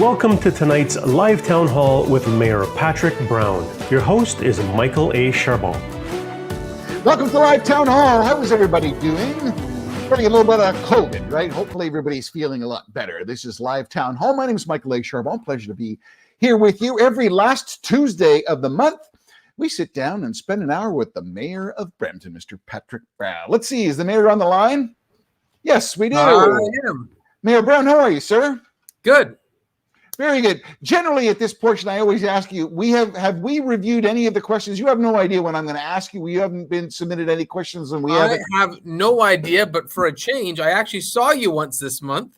Welcome to tonight's live town hall with Mayor Patrick Brown. Your host is Michael A. Charbon. Welcome to Live Town Hall. How is everybody doing? Getting a little bit of COVID, right? Hopefully everybody's feeling a lot better. This is Live Town Hall. My name is Michael A. Charbon. Pleasure to be here with you. Every last Tuesday of the month, we sit down and spend an hour with the Mayor of Brampton, Mr. Patrick Brown. Let's see, is the Mayor on the line? Yes, we do. I am. Mayor Brown, how are you, sir? Good. Very good. Generally, at this portion, I always ask you, have we reviewed any of the questions? You have no idea what I'm going to ask you. We haven't been submitted any questions, and I have no idea. But for a change, I actually saw you once this month.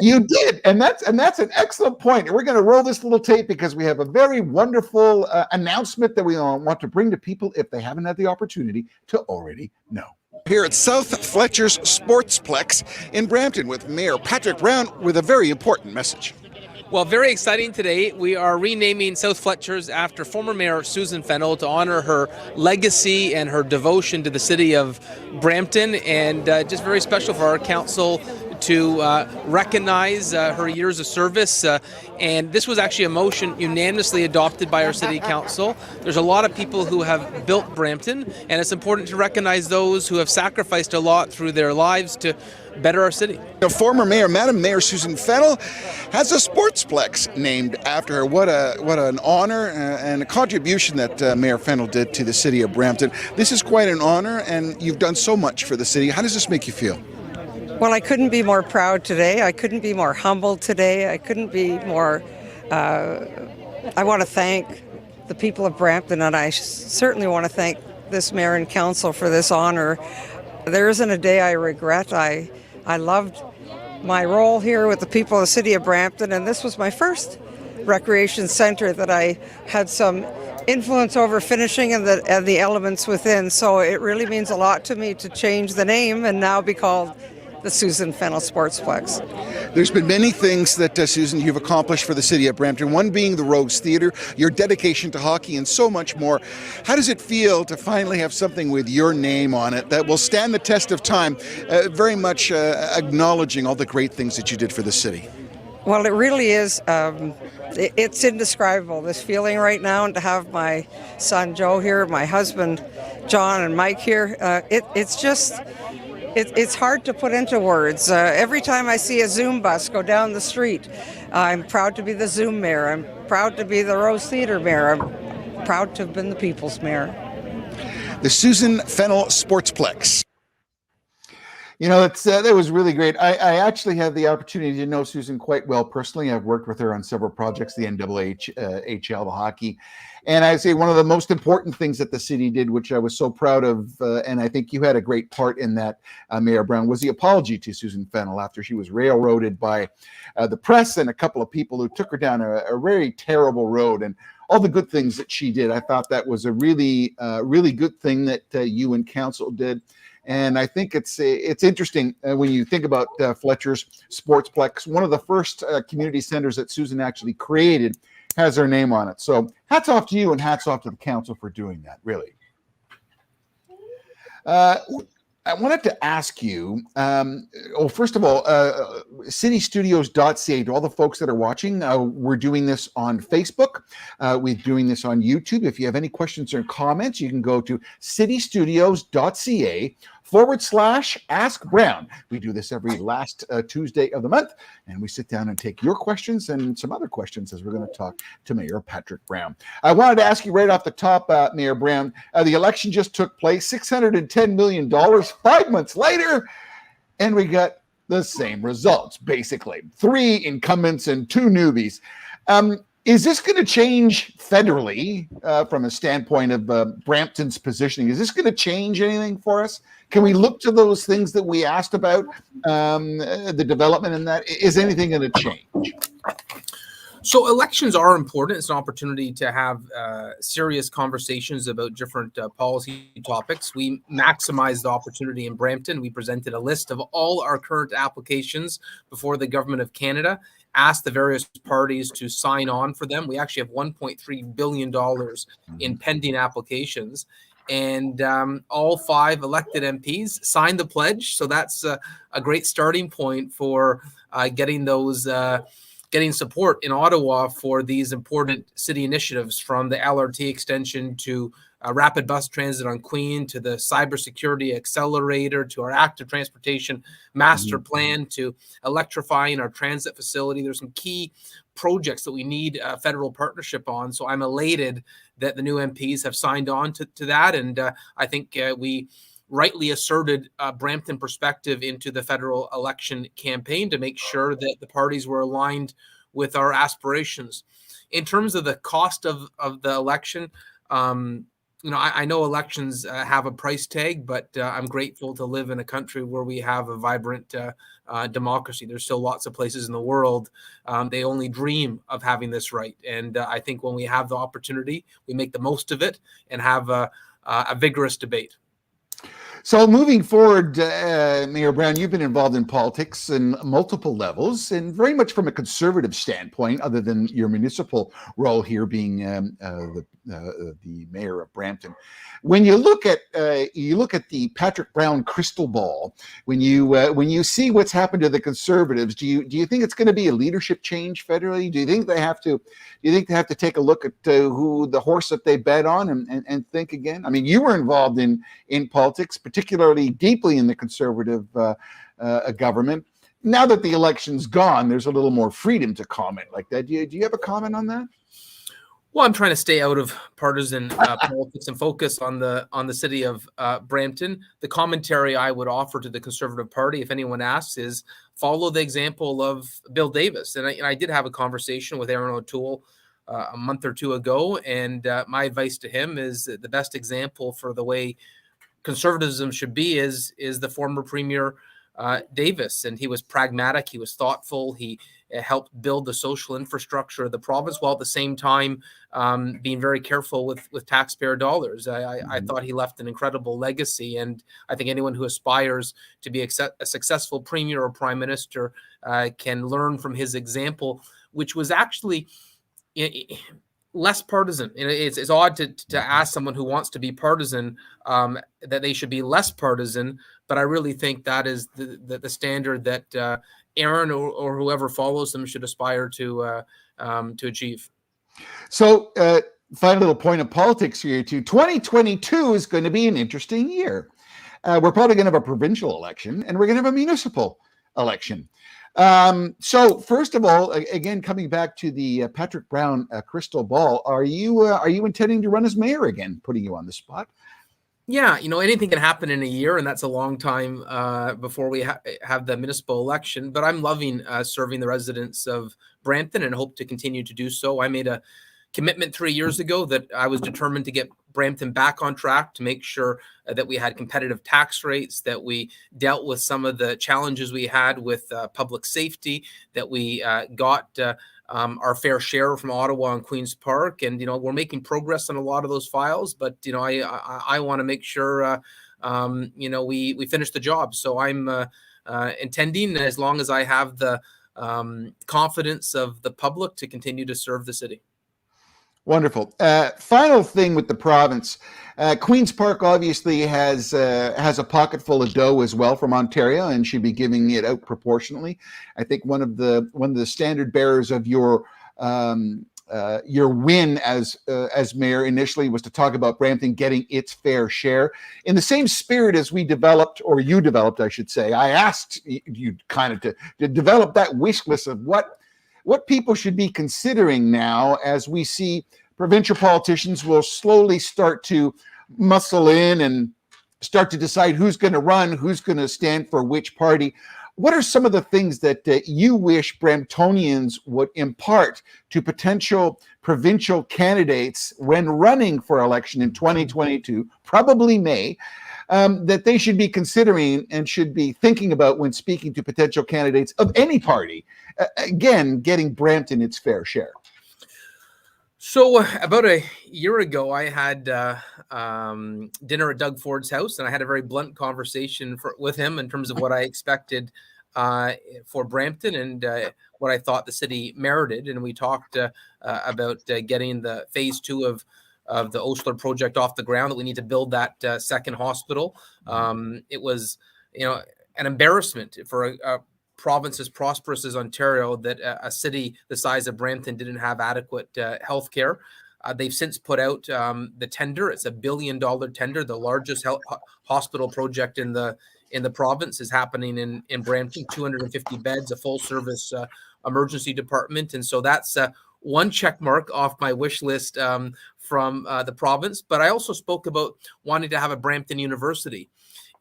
You did, and that's an excellent point. And we're going to roll this little tape because we have a very wonderful announcement that we want to bring to people if they haven't had the opportunity to already know. Here at South Fletcher's Sportsplex in Brampton with Mayor Patrick Brown with a very important message. Well, very exciting today. We are renaming South Fletcher's after former Mayor Susan Fennell to honor her legacy and her devotion to the city of Brampton, and just very special for our council to recognize her years of service. And this was actually a motion unanimously adopted by our city council. There's a lot of people who have built Brampton, and it's important to recognize those who have sacrificed a lot through their lives to better our city. The former mayor, Madam Mayor Susan Fennell, has a sportsplex named after her. What an honor and a contribution that Mayor Fennell did to the city of Brampton. This is quite an honor, and you've done so much for the city. How does this make you feel? Well, I couldn't be more proud today. I couldn't be more humbled today. I couldn't be more... I want to thank the people of Brampton, and I certainly want to thank this mayor and council for this honor. There isn't a day I regret. I loved my role here with the people of the city of Brampton, and this was my first recreation center that I had some influence over finishing and the elements within. So it really means a lot to me to change the name and now be called the Susan Fennell Sportsplex. There's been many things that, Susan, you've accomplished for the city of Brampton, one being the Rose Theatre, your dedication to hockey, and so much more. How does it feel to finally have something with your name on it that will stand the test of time, very much acknowledging all the great things that you did for the city? Well, it really is. It's indescribable, this feeling right now, and to have my son Joe here, my husband John and Mike here, it's just... It's hard to put into words. Every time I see a Zoom bus go down the street, I'm proud to be the Zoom mayor. I'm proud to be the Rose Theatre mayor. I'm proud to have been the People's Mayor. The Susan Fennell Sportsplex. You know, that was really great. I actually had the opportunity to know Susan quite well personally. I've worked with her on several projects, the NAHL, the hockey. And I'd say one of the most important things that the city did, which I was so proud of, and I think you had a great part in that, Mayor Brown, was the apology to Susan Fennell after she was railroaded by the press and a couple of people who took her down a very terrible road, and all the good things that she did. I thought that was a really good thing that you and council did. And I think it's interesting when you think about Fletcher's Sportsplex. One of the first community centers that Susan actually created has her name on it. So hats off to you and hats off to the council for doing that, really. I wanted to ask you, first of all, citystudios.ca, to all the folks that are watching, we're doing this on Facebook. We're doing this on YouTube. If you have any questions or comments, you can go to citystudios.ca/Ask Brown. We do this every last Tuesday of the month, and we sit down and take your questions and some other questions as we're going to talk to Mayor Patrick Brown. I wanted to ask you right off the top, Mayor Brown, the election just took place, $610 million 5 months later, and we got the same results, basically. 3 incumbents and 2 newbies. Is this going to change federally from a standpoint of Brampton's positioning? Is this going to change anything for us? Can we look to those things that we asked about, the development in that? Is anything going to change? So elections are important. It's an opportunity to have serious conversations about different policy topics. We maximized the opportunity in Brampton. We presented a list of all our current applications before the Government of Canada, asked the various parties to sign on for them. We actually have $1.3 billion in pending applications. And all 5 elected MPs signed the pledge. So that's a great starting point for getting those getting support in Ottawa for these important city initiatives, from the LRT extension to rapid bus transit on Queen, to the cybersecurity accelerator, to our active transportation master plan, to electrifying our transit facility. There's some key projects that we need federal partnership on. So I'm elated that the new MPs have signed on to that. And I think we rightly asserted Brampton perspective into the federal election campaign to make sure that the parties were aligned with our aspirations. In terms of the cost of the election, I know elections have a price tag, but I'm grateful to live in a country where we have a vibrant democracy. There's still lots of places in the world they only dream of having this right. And I think when we have the opportunity, we make the most of it and have a vigorous debate. So moving forward, Mayor Brown, you've been involved in politics in multiple levels, and very much from a conservative standpoint, other than your municipal role here being the mayor of Brampton. When you look at the Patrick Brown crystal ball, when you see what's happened to the Conservatives, do you think it's going to be a leadership change federally? Do you think they have to take a look at who the horse that they bet on and think again? I mean, you were involved in politics, particularly deeply in the Conservative government. Now that the election's gone, there's a little more freedom to comment like that. Do you have a comment on that? Well, I'm trying to stay out of partisan politics and focus on the city of Brampton. The commentary I would offer to the Conservative Party, if anyone asks, is follow the example of Bill Davis. And I did have a conversation with Aaron O'Toole a month or two ago, and my advice to him is that the best example for the way conservatism should be is the former Premier Davis. And he was pragmatic, he was thoughtful, he helped build the social infrastructure of the province, while at the same time being very careful with taxpayer dollars. I thought he left an incredible legacy, and I think anyone who aspires to be a successful premier or prime minister can learn from his example, which was actually less partisan. It's odd to ask someone who wants to be partisan that they should be less partisan, but I really think that is the standard that Aaron or whoever follows them should aspire to achieve. So, final little point of politics here too. 2022 is going to be an interesting year. We're probably going to have a provincial election, and we're going to have a municipal election. So, first of all, again, coming back to the Patrick Brown crystal ball, are you intending to run as mayor again? Putting you on the spot. Yeah, anything can happen in a year, and that's a long time before we have the municipal election. But I'm loving serving the residents of Brampton and hope to continue to do so. I made a commitment 3 years ago that I was determined to get Brampton back on track, to make sure that we had competitive tax rates, that we dealt with some of the challenges we had with public safety, that we got our fair share from Ottawa and Queen's Park. And, we're making progress on a lot of those files, but, I want to make sure, we finish the job. So I'm intending, as long as I have the confidence of the public, to continue to serve the city. Wonderful. Final thing with the province, Queen's Park obviously has a pocket full of dough as well from Ontario, and should be giving it out proportionally. I think one of the standard bearers of your win as mayor initially was to talk about Brampton getting its fair share. In the same spirit as you developed, I should say, I asked you kind of to develop that wish list of what people should be considering now, as we see provincial politicians will slowly start to muscle in and start to decide who's going to run, who's going to stand for which party. What are some of the things that you wish Bramptonians would impart to potential provincial candidates when running for election in 2022, probably May, that they should be considering and should be thinking about when speaking to potential candidates of any party? Again, getting Brampton its fair share. So about a year ago, I had dinner at Doug Ford's house, and I had a very blunt conversation with him in terms of what I expected for Brampton and what I thought the city merited. And we talked about getting the phase 2 of the Osler project off the ground, that we need to build that second hospital. It was, an embarrassment for a province as prosperous as Ontario that a city the size of Brampton didn't have adequate health care. They've since put out the tender. It's $1 billion tender. The largest hospital project in the province is happening in Brampton. 250 beds, a full service emergency department, and so that's one check mark off my wish list from the province. But I also spoke about wanting to have a Brampton University.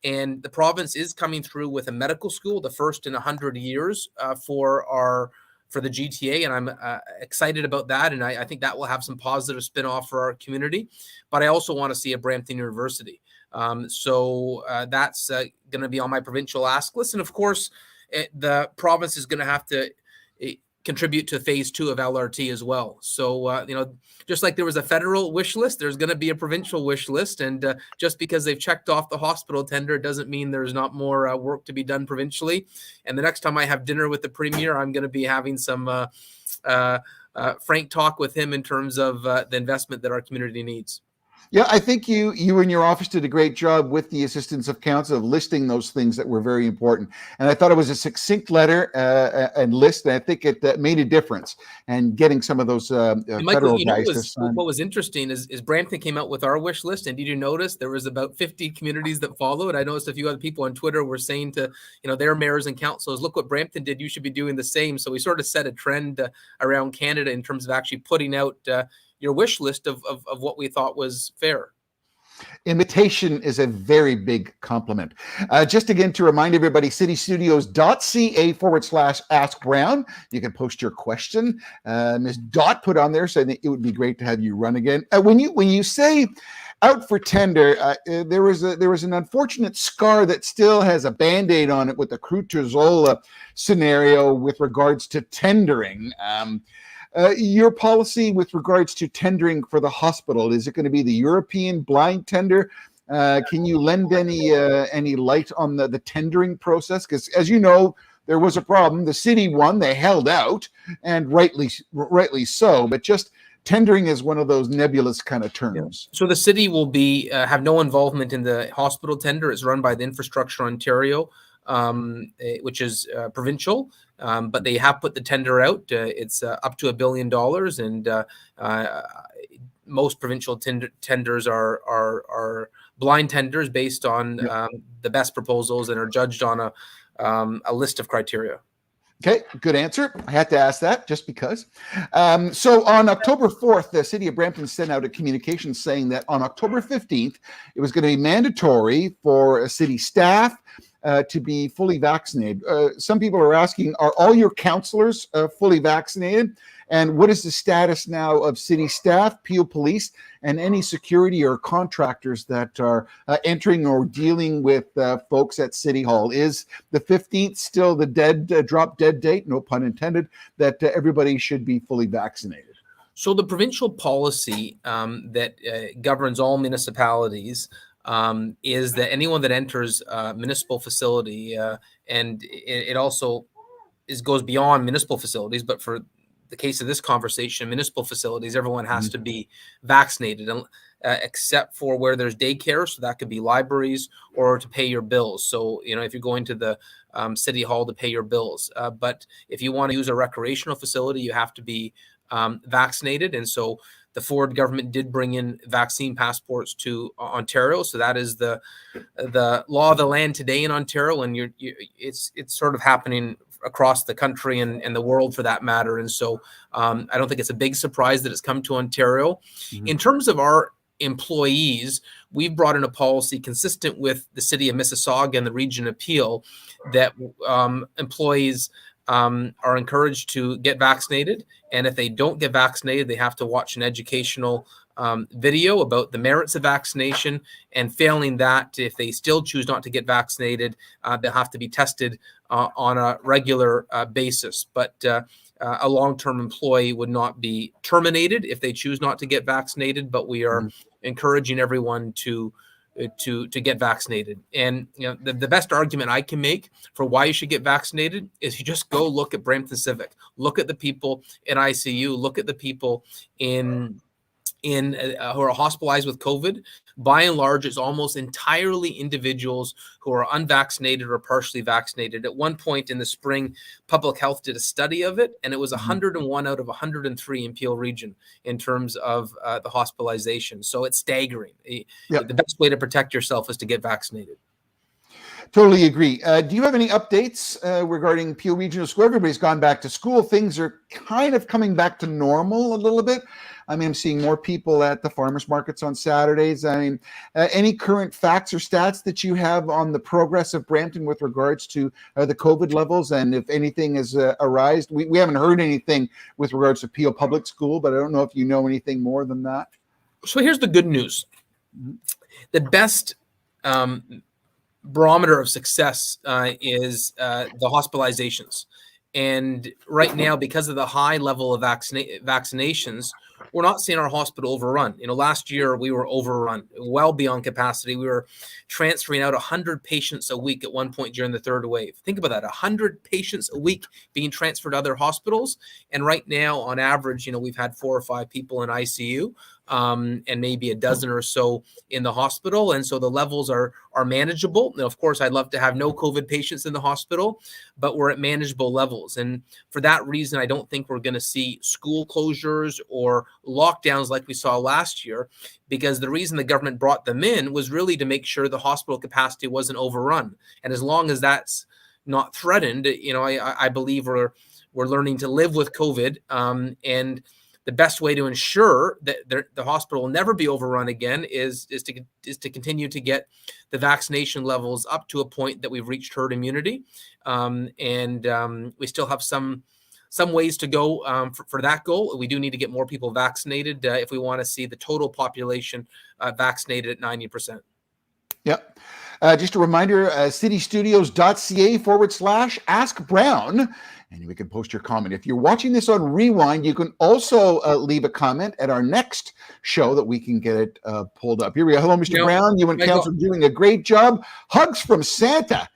And the province is coming through with a medical school, the first in 100 years for the GTA, and I'm excited about that. And I think that will have some positive spin-off for our community. But I also want to see a Brampton University. So that's going to be on my provincial ask list. And of course, the province is going to have to contribute to phase 2 of LRT as well. So, just like there was a federal wish list, there's going to be a provincial wish list. And just because they've checked off the hospital tender doesn't mean there's not more work to be done provincially. And the next time I have dinner with the Premier, I'm going to be having some frank talk with him in terms of the investment that our community needs. Yeah, I think you and your office did a great job with the assistance of council of listing those things that were very important. And I thought it was a succinct letter and list. And I think it made a difference. And getting some of those Michael, federal guys to sign. what was interesting is Brampton came out with our wish list. And did you notice there was about 50 communities that followed? I noticed a few other people on Twitter were saying to their mayors and councils, look what Brampton did. You should be doing the same. So we sort of set a trend around Canada in terms of actually putting out your wish list of what we thought was fair. Imitation is a very big compliment. Just again to remind everybody, citystudios.ca/Ask Brown. You can post your question. Ms. Dot put on there saying that it would be great to have you run again. When you say out for tender, there was an unfortunate scar that still has a Band-Aid on it with the Crutozola scenario with regards to tendering. Your policy with regards to tendering for the hospital, is it going to be the European blind tender? Can you lend any light on the tendering process? Because as you know, there was a problem. The city won, they held out, and rightly so. But just tendering is one of those nebulous kind of terms. So the city will be have no involvement in the hospital tender. It's run by the Infrastructure Ontario, which is provincial. But they have put the tender out. It's up to $1 billion, and most provincial tenders are blind tenders based on the best proposals and are judged on a list of criteria. Okay, good answer. I had to ask that just because. So on October 4th, the city of Brampton sent out a communication saying that on October 15th, it was going to be mandatory for city staff to be fully vaccinated. Some people are asking, are all your councillors fully vaccinated? And what is the status now of city staff, Peel Police, and any security or contractors that are entering or dealing with folks at City Hall? Is the 15th still the drop dead date, no pun intended, that everybody should be fully vaccinated? So the provincial policy that governs all municipalities is that anyone that enters a municipal facility, and it also goes beyond municipal facilities, but for the case of this conversation, municipal facilities, everyone has to be vaccinated, except for where there's daycare. So that could be libraries or to pay your bills. So, if you're going to the City Hall to pay your bills. But if you want to use a recreational facility, you have to be vaccinated. And so the Ford government did bring in vaccine passports to Ontario. So that is the law of the land today in Ontario. And it's sort of happening across the country and the world for that matter. And so I don't think it's a big surprise that it's come to Ontario. Mm-hmm. In terms of our employees, we've brought in a policy consistent with the city of Mississauga and the region of Peel that employees are encouraged to get vaccinated. And if they don't get vaccinated, they have to watch an educational video about the merits of vaccination. And failing that, if they still choose not to get vaccinated, they'll have to be tested on a regular basis. But a long-term employee would not be terminated if they choose not to get vaccinated. But we are encouraging everyone to get vaccinated. And the best argument I can make for why you should get vaccinated is you just go look at Brampton Civic, look at the people in ICU, look at the people in who are hospitalized with COVID, by and large, it's almost entirely individuals who are unvaccinated or partially vaccinated. At one point in the spring, Public Health did a study of it, and it was 101 out of 103 in Peel region in terms of the hospitalization. So it's staggering. Yeah. The best way to protect yourself is to get vaccinated. Totally agree. Do you have any updates regarding Peel Regional School? Everybody's gone back to school. Things are kind of coming back to normal a little bit. I mean, I'm seeing more people at the farmers markets on Saturdays. I mean, any current facts or stats that you have on the progress of Brampton with regards to the COVID levels, and if anything has arisen? We haven't heard anything with regards to Peel Public School, but I don't know if you know anything more than that. So here's the good news. The best barometer of success is the hospitalizations. And right now, because of the high level of vaccinations, we're not seeing our hospital overrun. Last year we were overrun, well beyond capacity. We were transferring out 100 patients a week at one point during the third wave. Think about that, 100 patients a week being transferred to other hospitals. And right now, on average, we've had 4 or 5 people in ICU. And maybe a dozen or so in the hospital. And so the levels are manageable. Now, of course, I'd love to have no COVID patients in the hospital, but we're at manageable levels. And for that reason, I don't think we're going to see school closures or lockdowns like we saw last year, because the reason the government brought them in was really to make sure the hospital capacity wasn't overrun. And as long as that's not threatened, I believe we're learning to live with COVID. And the best way to ensure that the hospital will never be overrun again is to continue to get the vaccination levels up to a point that we've reached herd immunity, and we still have some ways to go for that goal. We do need to get more people vaccinated if we want to see the total population vaccinated at 90%. Yep. Just a reminder, citystudios.ca/Ask Brown. And we can post your comment. If you're watching this on Rewind, you can also leave a comment at our next show that we can get it pulled up. Here we go. Hello, Mr. Brown. You and Council are doing a great job. Hugs from Santa.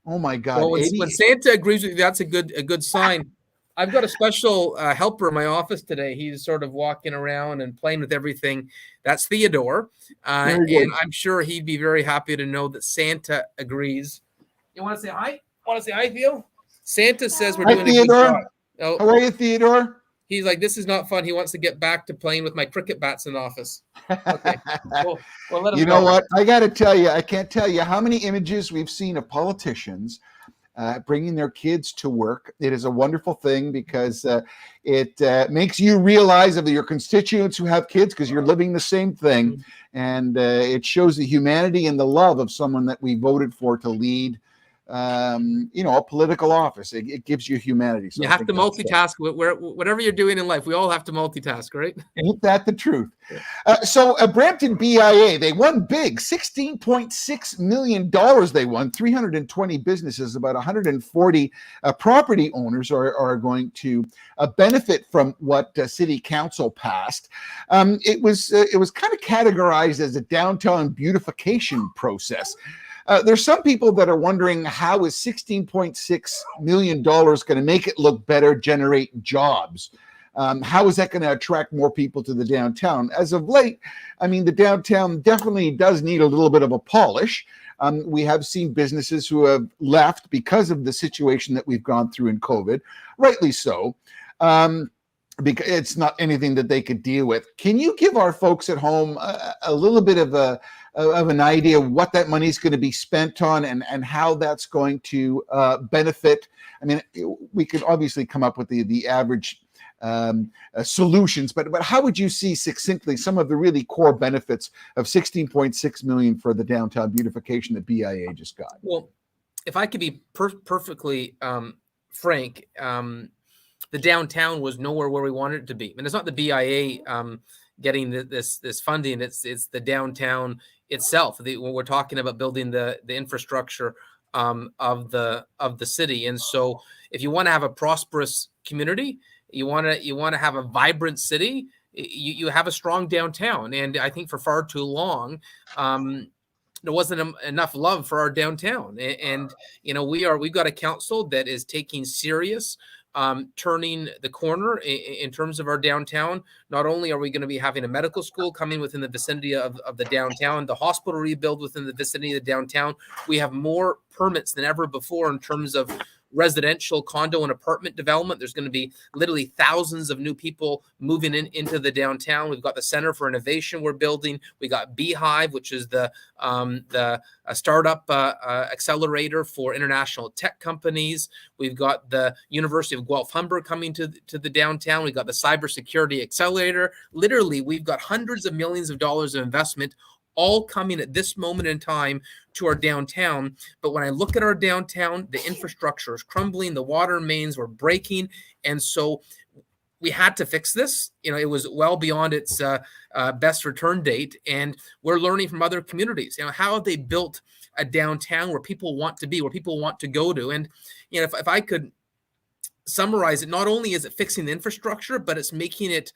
Oh my God. Well, when Santa agrees with you, that's a good sign. I've got a special helper in my office today. He's sort of walking around and playing with everything. That's Theodore. And I'm sure he'd be very happy to know that Santa agrees. You want to say hi? Theo? Santa says we're doing Theodore. A good job. Oh, how are you, Theodore? He's like, this is not fun. He wants to get back to playing with my cricket bats in the office. Okay. Well, let him you know what? I got to tell you, I can't tell you how many images we've seen of politicians bringing their kids to work. It is a wonderful thing because it makes you realize of your constituents who have kids, because you're living the same thing. Mm-hmm. And it shows the humanity and the love of someone that we voted for to lead a political office. It gives you humanity. So you have to multitask. Whatever you're doing in life, we all have to multitask, right? Ain't that the truth? So Brampton BIA, they won big, $16.6 million. They won 320 businesses, about 140 property owners are going to benefit from what City Council passed. It was kind of categorized as a downtown beautification process. There's some people that are wondering, how is $16.6 million going to make it look better, generate jobs? How is that going to attract more people to the downtown? As of late, I mean, the downtown definitely does need a little bit of a polish. We have seen businesses who have left because of the situation that we've gone through in COVID, rightly so, because it's not anything that they could deal with. Can you give our folks at home a little bit of an idea of what that money is going to be spent on, and how that's going to benefit? I mean, we could obviously come up with the average solutions, but how would you see succinctly some of the really core benefits of $16.6 million for the downtown beautification that BIA just got? Well, if I could be perfectly frank, the downtown was nowhere where we wanted it to be. And it's not the BIA getting this funding; it's the downtown itself. When we're talking about building the infrastructure of the city, and so if you want to have a prosperous community, you want to have a vibrant city, you have a strong downtown. And I think for far too long, there wasn't enough love for our downtown. And we've got a council that is taking serious turning the corner in terms of our downtown. Not only are we going to be having a medical school coming within the vicinity of the downtown, the hospital rebuild within the vicinity of the downtown, we have more permits than ever before in terms of residential condo and apartment development. There's going to be literally thousands of new people moving into the downtown. We've got the Center for Innovation we're building. We got Beehive, which is the startup accelerator for international tech companies. We've got the University of Guelph Humber coming to the downtown. We've got the Cybersecurity Accelerator. Literally, we've got hundreds of millions of dollars of investment all coming at this moment in time to our downtown. But when I look at our downtown, the infrastructure is crumbling, the water mains were breaking. And so we had to fix this. It was well beyond its best return date. And we're learning from other communities, how have they built a downtown where people want to be, where people want to go to. And, if I could summarize it, not only is it fixing the infrastructure, but it's making it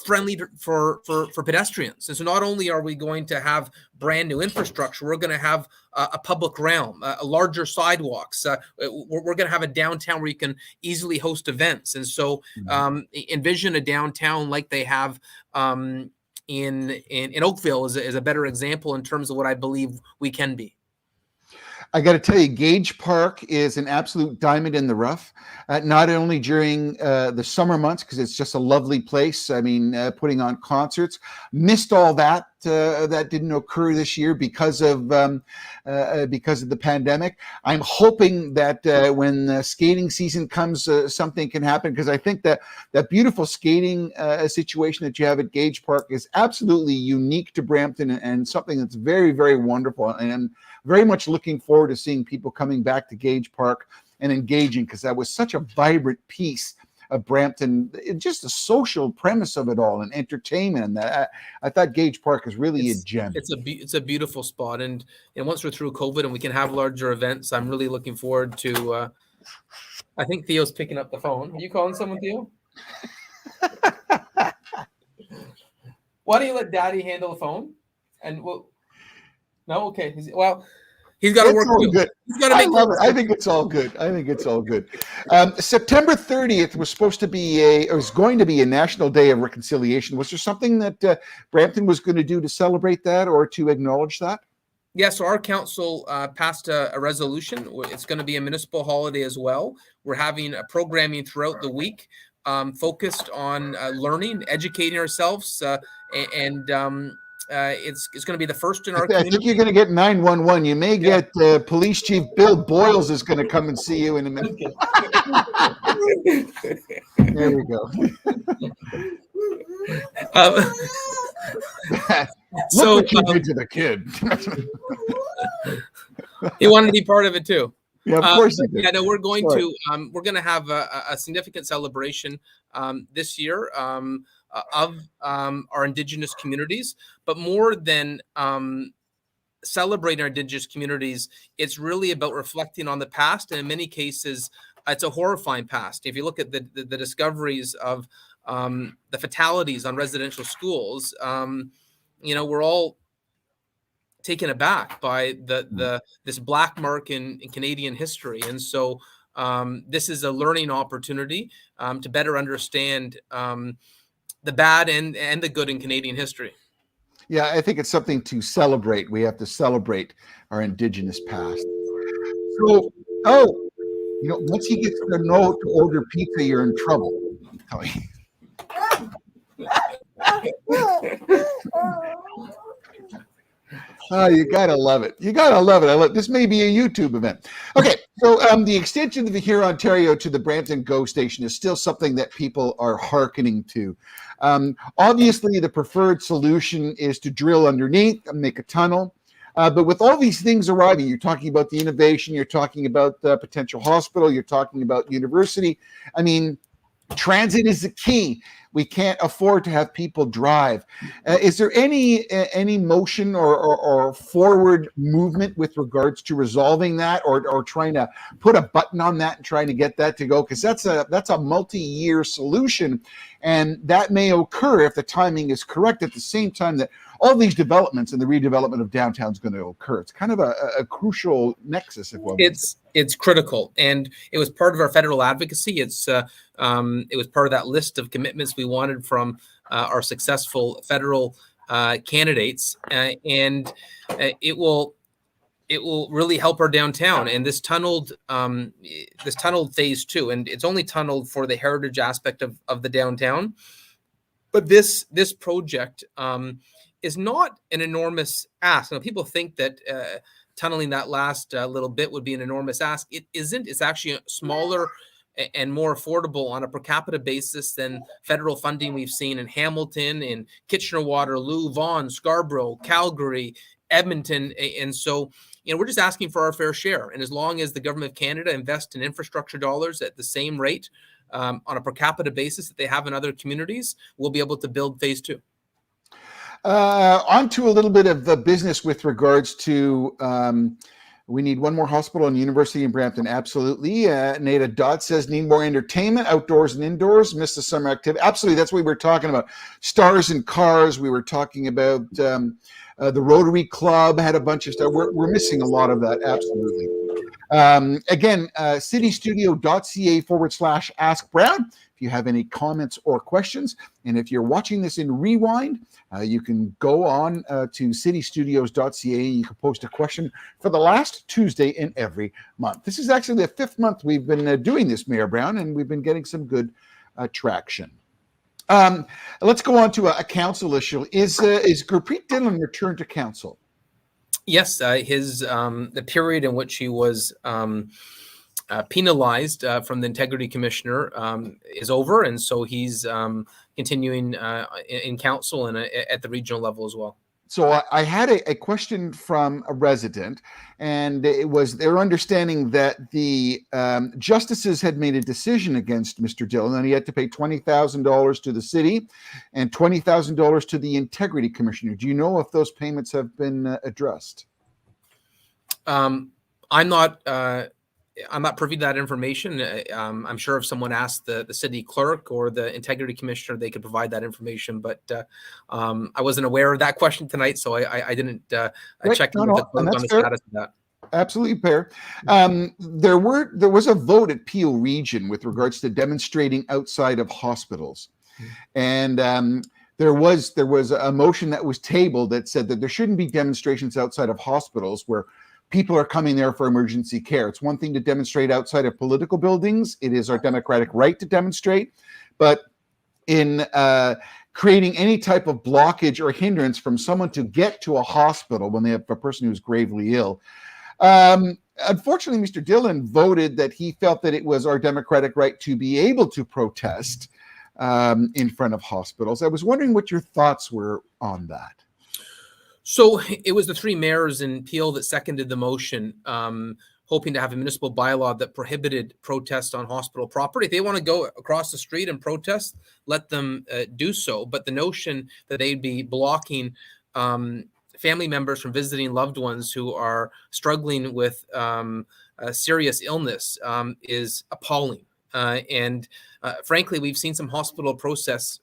friendly for pedestrians. And so not only are we going to have brand new infrastructure, we're going to have a public realm, a larger sidewalks. We're going to have a downtown where you can easily host events. And so envision a downtown like they have in Oakville is a better example in terms of what I believe we can be. I got to tell you, Gage Park is an absolute diamond in the rough, not only during the summer months, because it's just a lovely place. I mean, putting on concerts. Missed all that. That didn't occur this year because of the pandemic. I'm hoping that when skating season comes, something can happen, because I think that beautiful skating situation that you have at Gage Park is absolutely unique to Brampton, and something that's very, very wonderful. And I'm very much looking forward to seeing people coming back to Gage Park and engaging, because that was such a vibrant piece of Brampton, just the social premise of it all and entertainment. And that I thought Gage Park is really a gem. It's a beautiful spot, and once we're through COVID and we can have larger events, I'm really looking forward to. I think Theo's picking up the phone. Are you calling someone, Theo? Why don't you let Daddy handle the phone? And we'll. No, okay. He's got to work too. Good. He's got to make. I think it's all good. September 30th was going to be a National Day of Reconciliation. Was there something that Brampton was going to do to celebrate that or to acknowledge that? Yeah, so our council passed a resolution. It's going to be a municipal holiday as well. We're having a programming throughout the week focused on learning, educating ourselves, and it's going to be the first in our community. I think you're going to get 911. You may get Police Chief Bill Boyles is going to come and see you in a minute. There we go. Look what you did to the kid. He wanted to be part of it too. Yeah, of course he did. Yeah, no, we're going to have a significant celebration this year of our Indigenous communities, but more than celebrating our Indigenous communities, it's really about reflecting on the past, and in many cases, it's a horrifying past. If you look at the discoveries of the fatalities on residential schools, we're all taken aback by this black mark in Canadian history, and so this is a learning opportunity to better understand the bad and the good in Canadian history. Yeah, I think it's something to celebrate. We have to celebrate our Indigenous past. So, once he gets the note to order pizza, you're in trouble. Oh, you gotta love it. This may be a YouTube event. Okay, so the extension of the Here Ontario to the Brampton GO station is still something that people are hearkening to. Obviously, the preferred solution is to drill underneath and make a tunnel. But with all these things arriving, you're talking about the innovation, you're talking about the potential hospital, you're talking about university. I mean, transit is the key. We can't afford to have people drive. Is there any motion or forward movement with regards to resolving that, or trying to put a button on that and trying to get that to go? Because that's a multi-year solution, and that may occur if the timing is correct at the same time that all these developments and the redevelopment of downtown is going to occur. It's kind of a crucial nexus, if well. It's critical, and it was part of our federal advocacy. It was part of that list of commitments we wanted from our successful federal candidates, and it will really help our downtown. And this tunneled phase 2, and it's only tunneled for the heritage aspect of the downtown. But this project is not an enormous ask. Now, people think that tunneling that last little bit would be an enormous ask. It isn't. It's actually smaller and more affordable on a per capita basis than federal funding we've seen in Hamilton, in Kitchener-Waterloo, Vaughan, Scarborough, Calgary, Edmonton. And so, we're just asking for our fair share. And as long as the government of Canada invests in infrastructure dollars at the same rate on a per capita basis that they have in other communities, we'll be able to build phase 2. On to a little bit of the business with regards to we need one more hospital and university in Brampton. Absolutely. Nada Dot says need more entertainment, outdoors and indoors. Miss the summer activity. Absolutely. That's what we were talking about. Stars and Cars. We were talking about the Rotary Club had a bunch of stuff. We're missing a lot of that. Absolutely. Again, citystudio.ca/Ask Brown. If you have any comments or questions, and if you're watching this in rewind, you can go on to citystudios.ca. You can post a question for the last Tuesday in every month. This is actually the 5th month we've been doing this, Mayor Brown, and we've been getting some good traction. Let's go on to a council issue. Is Gurpreet Dillon returned to council? Yes, the period in which he was penalized from the Integrity Commissioner is over, and so he's continuing in council and at the regional level as well. So I had a question from a resident, and it was their understanding that the justices had made a decision against Mr. Dillon, and he had to pay $20,000 to the city and $20,000 to the Integrity Commissioner. Do you know if those payments have been addressed? I'm not privy to that information. I'm sure if someone asked the city clerk or the Integrity Commissioner, they could provide that information. But I wasn't aware of that question tonight, so I didn't check on the status of that. Absolutely fair. There was a vote at Peel Region with regards to demonstrating outside of hospitals, and there was a motion that was tabled that said that there shouldn't be demonstrations outside of hospitals where people are coming there for emergency care. It's one thing to demonstrate outside of political buildings. It is our democratic right to demonstrate. But in creating any type of blockage or hindrance from someone to get to a hospital when they have a person who's gravely ill, unfortunately, Mr. Dillon voted that he felt that it was our democratic right to be able to protest in front of hospitals. I was wondering what your thoughts were on that. So it was the 3 mayors in Peel that seconded the motion, hoping to have a municipal bylaw that prohibited protests on hospital property. If they want to go across the street and protest, let them do so. But the notion that they'd be blocking family members from visiting loved ones who are struggling with serious illness is appalling. And frankly, we've seen some hospital protests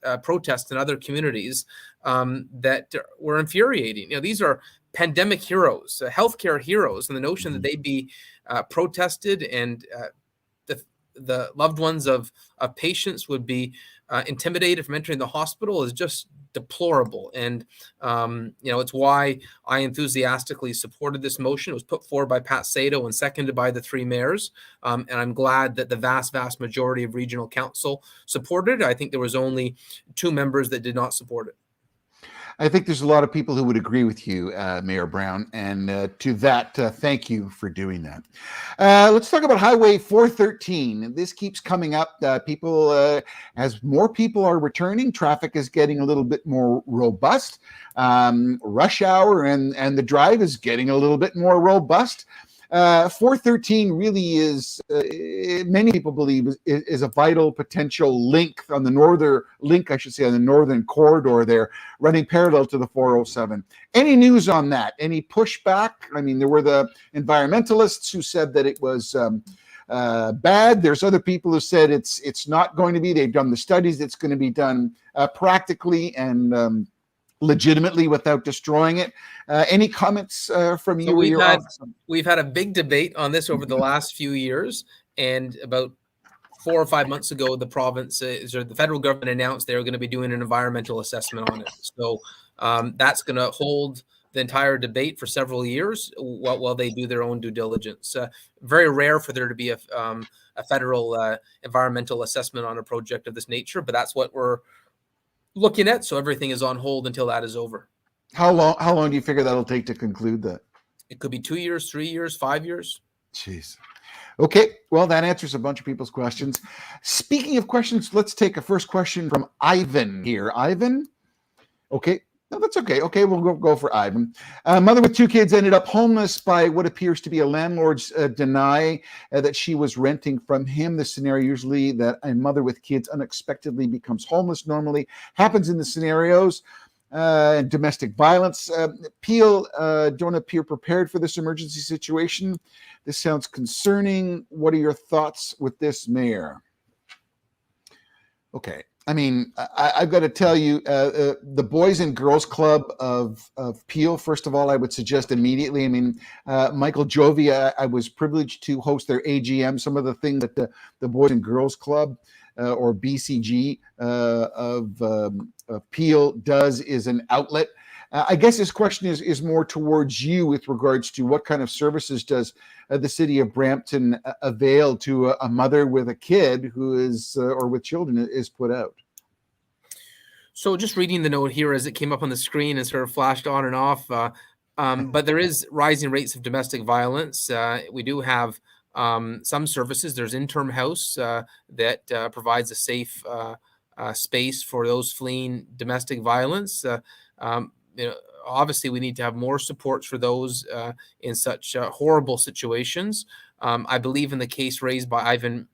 in other communities that were infuriating. These are pandemic heroes, healthcare heroes, and the notion that they'd be protested and the loved ones of patients would be intimidated from entering the hospital is just deplorable. And it's why I enthusiastically supported this motion. It was put forward by Pat Sato and seconded by the 3 mayors. And I'm glad that the vast majority of regional council supported it. I think there was only 2 members that did not support it. I think there's a lot of people who would agree with you, Mayor Brown, and to that, thank you for doing that. Let's talk about Highway 413. This keeps coming up. As more people are returning, traffic is getting a little bit more robust. Rush hour and the drive is getting a little bit more robust. 413 really is, many people believe, is a vital potential link on the northern corridor there, running parallel to the 407. Any news on that? Any pushback? I mean, there were the environmentalists who said that it was bad. There's other people who said it's not going to be. They've done the studies. It's going to be done practically and legitimately without destroying it. Any comments from you So or your office? we've had a big debate on this over the last few years, and about 4 or 5 months ago, the province or the federal government announced they were going to be doing an environmental assessment on it. So that's going to hold the entire debate for several years while they do their own due diligence. Very rare for there to be a federal environmental assessment on a project of this nature, but that's what we're looking at. So everything is on hold until that is over. How long do you figure that'll take to conclude that? It could be 2 years, 3 years, 5 years. Jeez. Okay, well, that answers a bunch of people's questions. Speaking of questions, let's take a first question from Ivan here. Ivan? Okay. No, that's okay. Okay, we'll go for Ivan. Mother with 2 kids ended up homeless by what appears to be a landlord's deny that she was renting from him. The scenario usually that a mother with kids unexpectedly becomes homeless normally happens in the scenarios. Domestic violence. Peel don't appear prepared for this emergency situation. This sounds concerning. What are your thoughts with this, Mayor? Okay. I mean, I've got to tell you, the Boys and Girls Club of Peel, first of all, I would suggest immediately. I mean, Michael Jovia, I was privileged to host their AGM. Some of the things that the Boys and Girls Club or BCG of Peel does is an outlet. I guess this question is more towards you with regards to what kind of services does the city of Brampton avail to a mother with a kid who is, or with children, is put out? So just reading the note here as it came up on the screen and sort of flashed on and off, but there is rising rates of domestic violence. We do have some services. There's Interim House that provides a safe space for those fleeing domestic violence. Obviously, we need to have more supports for those in such horrible situations. I believe in the case raised by Ivan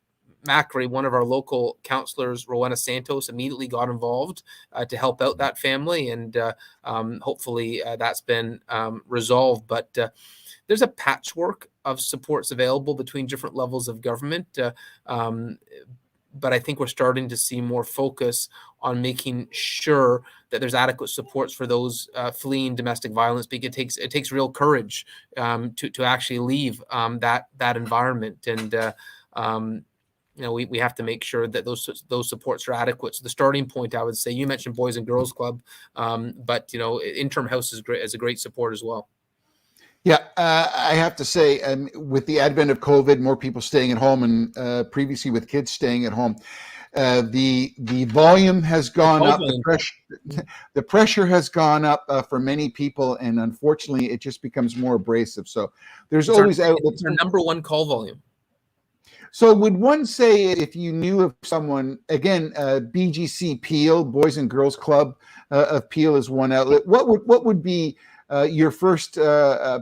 Macri, one of our local councillors, Rowena Santos, immediately got involved to help out that family, and hopefully that's been resolved. But there's a patchwork of supports available between different levels of government. But I think we're starting to see more focus on making sure that there's adequate supports for those fleeing domestic violence, because it takes real courage to actually leave that environment, and we have to make sure that those supports are adequate. So the starting point, I would say, you mentioned Boys and Girls Club, but Interim House is a great support as well. Yeah, I have to say, with the advent of COVID, more people staying at home, and previously with kids staying at home, the volume has gone up. The pressure has gone up for many people, and unfortunately, it just becomes more abrasive. So there's always outlets. It's our number one call volume. So would one say, if you knew of someone, again, BGC Peel, Boys and Girls Club of Peel is one outlet, what would be your first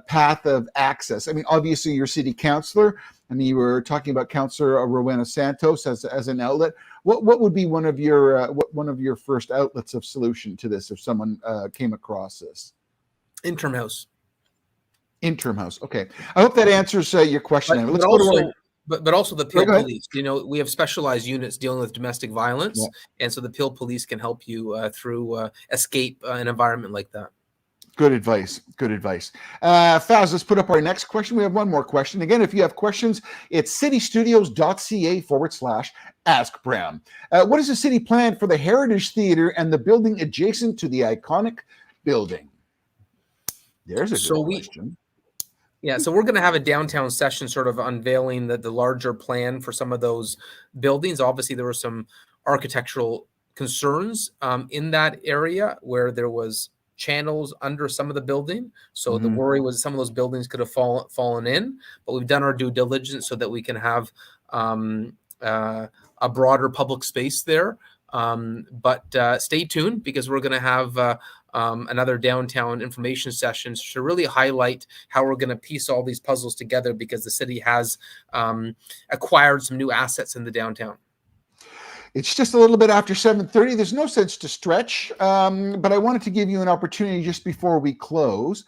path of access? I mean, obviously, you're city councillor. I mean, you were talking about Councillor Rowena Santos as an outlet. What would be one of your first outlets of solution to this if someone came across this? Interim House. Interim House. Okay. I hope that answers your question. But also the Peel Police. We have specialized units dealing with domestic violence, and so the Peel Police can help you through escape an environment like that. Good advice. Good advice. Faz, let's put up our next question. We have one more question. Again, if you have questions, it's citystudios.ca/Ask Brown. What is the city plan for the Heritage Theatre and the building adjacent to the iconic building? There's a good question. So we're going to have a downtown session sort of unveiling the larger plan for some of those buildings. Obviously, there were some architectural concerns in that area where there was channels under some of the building. So the worry was some of those buildings could have fallen in, but we've done our due diligence so that we can have a broader public space there. But stay tuned, because we're going to have another downtown information session to really highlight how we're going to piece all these puzzles together, because the city has acquired some new assets in the downtown. It's just a little bit after 7:30. There's no sense to stretch, but I wanted to give you an opportunity just before we close.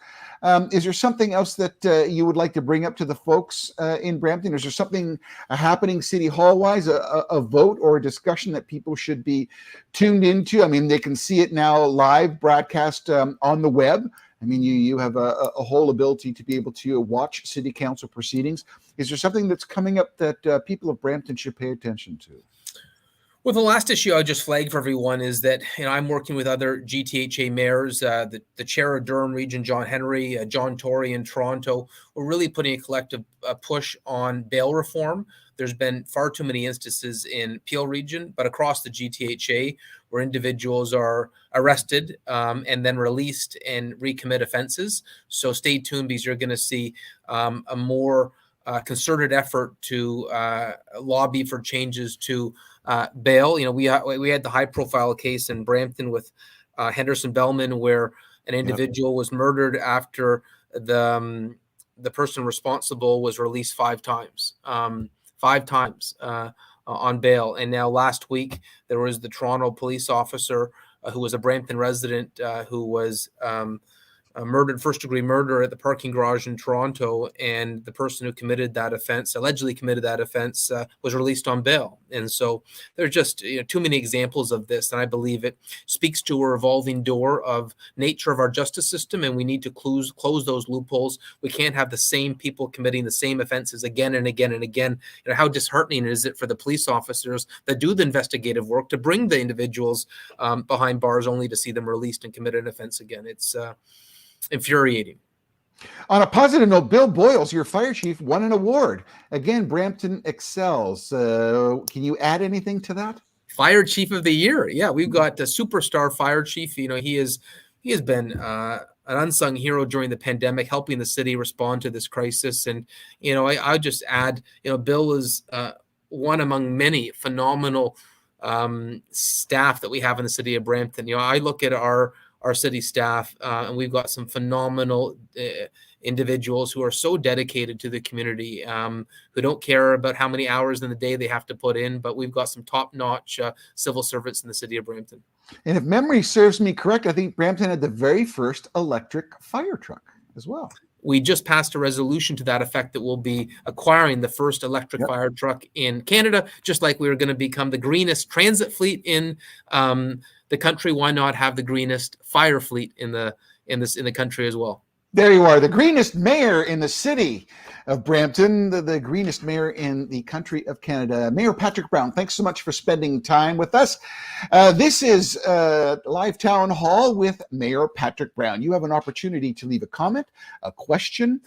Is there something else that you would like to bring up to the folks in Brampton? Is there something happening City Hall-wise, a vote or a discussion that people should be tuned into? I mean, they can see it now live broadcast on the web. I mean, you have a whole ability to be able to watch City Council proceedings. Is there something that's coming up that people of Brampton should pay attention to? Well, the last issue I'll just flag for everyone is that I'm working with other GTHA mayors, the chair of Durham Region, John Henry, John Tory in Toronto. We're really putting a collective push on bail reform. There's been far too many instances in Peel Region, but across the GTHA where individuals are arrested and then released and recommit offenses. So stay tuned because you're going to see a more concerted effort to lobby for changes to bail. We had the high-profile case in Brampton with Henderson Bellman, where an individual was murdered after the person responsible was released 5 times on bail. And now last week there was the Toronto police officer who was a Brampton resident who was murdered, first-degree murder at the parking garage in Toronto, and the person who allegedly committed that offense, was released on bail. And so there's just too many examples of this, and I believe it speaks to a revolving door of nature of our justice system, and we need to close those loopholes. We can't have the same people committing the same offenses again and again and again. How disheartening is it for the police officers that do the investigative work to bring the individuals behind bars only to see them released and commit an offense again? It's infuriating. On a positive note, Bill Boyles, your fire chief, won an award. Again, Brampton excels. Can you add anything to that? Fire Chief of the Year. Yeah, we've got a superstar fire chief. He has been an unsung hero during the pandemic, helping the city respond to this crisis. And I just add, Bill is one among many phenomenal staff that we have in the city of Brampton. I look at our city staff, and we've got some phenomenal individuals who are so dedicated to the community, who don't care about how many hours in the day they have to put in, but we've got some top-notch civil servants in the city of Brampton. And if memory serves me correct, I think Brampton had the very first electric fire truck as well. We just passed a resolution to that effect that we'll be acquiring the first electric fire truck in Canada, just like we were going to become the greenest transit fleet in the country. Why not have the greenest fire fleet in the country as well? There you are, the greenest mayor in the city of Brampton, the greenest mayor in the country of Canada. Mayor Patrick Brown, thanks so much for spending time with us. This is Live Town Hall with Mayor Patrick Brown. You have an opportunity to leave a comment, a question.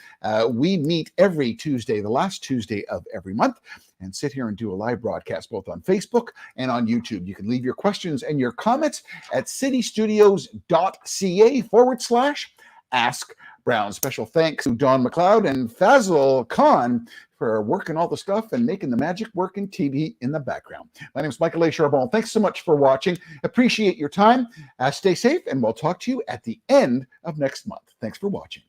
We meet every Tuesday, the last Tuesday of every month, and sit here and do a live broadcast both on Facebook and on YouTube. You can leave your questions and your comments at citystudios.ca/ask Brown. Special thanks to Don McLeod and Fazil Khan for working all the stuff and making the magic work in TV in the background. My name is Michael A. Charbon. Thanks so much for watching. Appreciate your time. Stay safe, and we'll talk to you at the end of next month. Thanks for watching.